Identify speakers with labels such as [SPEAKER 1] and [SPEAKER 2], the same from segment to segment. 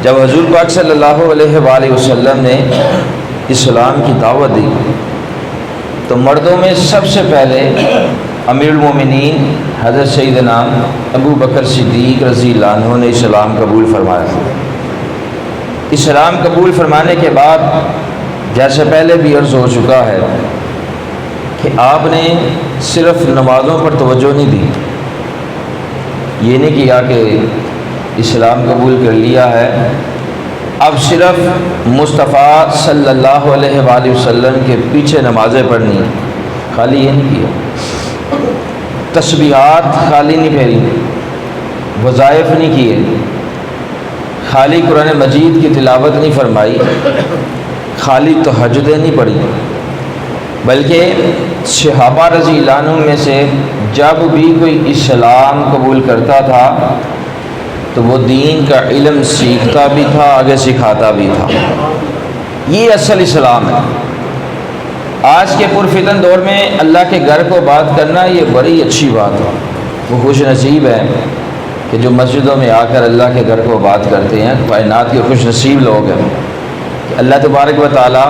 [SPEAKER 1] جب حضور پاک صلی اللہ علیہ وآلہ وسلم نے اسلام کی دعوت دی تو مردوں میں سب سے پہلے امیر المومنین حضرت سیدنا ابو بکر صدیق رضی اللہ عنہ نے اسلام قبول فرمایا۔ اسلام قبول فرمانے کے بعد جیسے پہلے بھی عرض ہو چکا ہے کہ آپ نے صرف نمازوں پر توجہ نہیں دی، یہ نہیں کیا کہ اسلام قبول کر لیا ہے اب صرف مصطفیٰ صلی اللہ علیہ وآلہ وسلم کے پیچھے نمازیں پڑھنی، خالی یہ نہیں کیا، تسبیحات خالی نہیں پھیری، وظائف نہیں کیے، خالی قرآن مجید کی تلاوت نہیں فرمائی، خالی تہجدیں نہیں پڑھی، بلکہ صحابہ رضی اللہ عنہ میں سے جب بھی کوئی اسلام قبول کرتا تھا تو وہ دین کا علم سیکھتا بھی تھا، آگے سکھاتا بھی تھا۔ یہ اصل اسلام ہے۔ آج کے پرفتن دور میں اللہ کے گھر کو بات کرنا یہ بڑی اچھی بات ہے، وہ خوش نصیب ہے کہ جو مسجدوں میں آ کر اللہ کے گھر کو بات کرتے ہیں، کائنات کے خوش نصیب لوگ ہیں کہ اللہ تبارک و تعالیٰ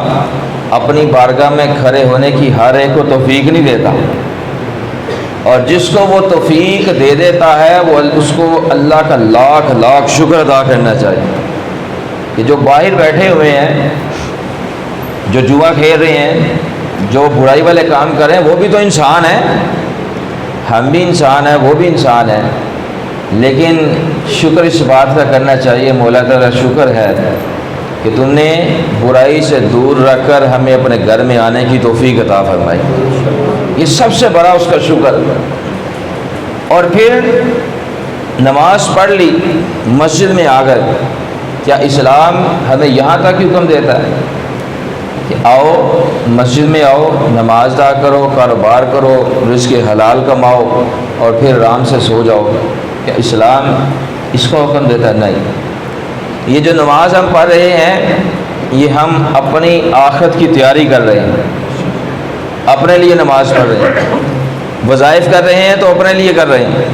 [SPEAKER 1] اپنی بارگاہ میں کھڑے ہونے کی ہر ایک کو توفیق نہیں دیتا، اور جس کو وہ توفیق دے دیتا ہے وہ اس کو اللہ کا لاکھ لاکھ شکر ادا کرنا چاہیے کہ جو باہر بیٹھے ہوئے ہیں، جو جوا کھیل رہے ہیں، جو برائی والے کام کر رہے ہیں، وہ بھی تو انسان ہیں، ہم بھی انسان ہیں، وہ بھی انسان ہیں، لیکن شکر اس بات کا کرنا چاہیے، مولا تعالیٰ شکر ہے کہ تم نے برائی سے دور رکھ کر ہمیں اپنے گھر میں آنے کی توفیق عطا فرمائی، یہ سب سے بڑا اس کا شکر۔ اور پھر نماز پڑھ لی، مسجد میں آ گئے، کیا اسلام ہمیں یہاں تک حکم دیتا ہے کہ آؤ مسجد میں آؤ، نماز ادا کرو، کاروبار کرو، رزق حلال کماؤ اور پھر آرام سے سو جاؤ؟ کیا اسلام اس کو حکم دیتا ہے؟ نہیں۔ یہ جو نماز ہم پڑھ رہے ہیں یہ ہم اپنی آخرت کی تیاری کر رہے ہیں، اپنے لیے نماز پڑھ رہے ہیں، وظائف کر رہے ہیں تو اپنے لیے کر رہے ہیں،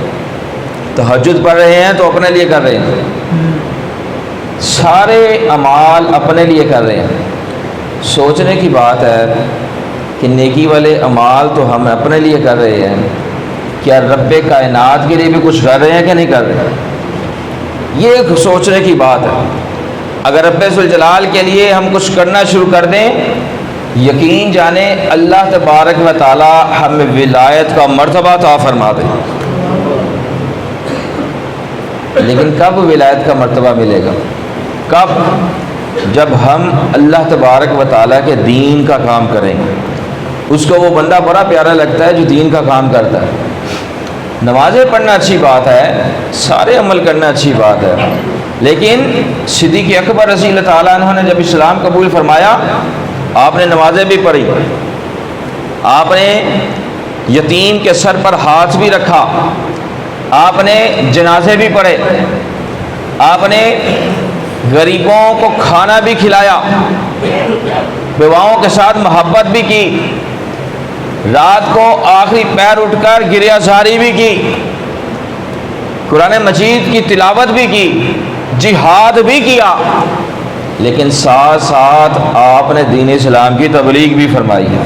[SPEAKER 1] تہجد پڑھ رہے ہیں تو اپنے لیے کر رہے ہیں، سارے اعمال اپنے لیے کر رہے ہیں۔ سوچنے کی بات ہے کہ نیکی والے اعمال تو ہم اپنے لیے کر رہے ہیں، کیا رب کائنات کے لیے بھی کچھ کر رہے ہیں کہ نہیں کر رہے ہیں؟ یہ ایک سوچنے کی بات ہے۔ اگر رب ذوالجلال کے لیے ہم کچھ کرنا شروع کر دیں، یقین جانے اللہ تبارک و تعالی ہمیں ولایت کا مرتبہ عطا فرما دے، لیکن کب ولایت کا مرتبہ ملے گا؟ کب؟ جب ہم اللہ تبارک و تعالیٰ کے دین کا کام کریں گے۔ اس کو وہ بندہ بڑا پیارا لگتا ہے جو دین کا کام کرتا ہے۔ نمازیں پڑھنا اچھی بات ہے، سارے عمل کرنا اچھی بات ہے، لیکن صدیق اکبر رضی اللہ تعالیٰ عنہ نے جب اسلام قبول فرمایا، آپ نے نمازیں بھی پڑھی، آپ نے یتیم کے سر پر ہاتھ بھی رکھا، آپ نے جنازے بھی پڑھے، آپ نے غریبوں کو کھانا بھی کھلایا، بیواؤں کے ساتھ محبت بھی کی، رات کو آخری پیر اٹھ کر گریہ زاری بھی کی، قرآن مجید کی تلاوت بھی کی، جہاد بھی کیا، لیکن ساتھ ساتھ آپ نے دین اسلام کی تبلیغ بھی فرمائی ہے۔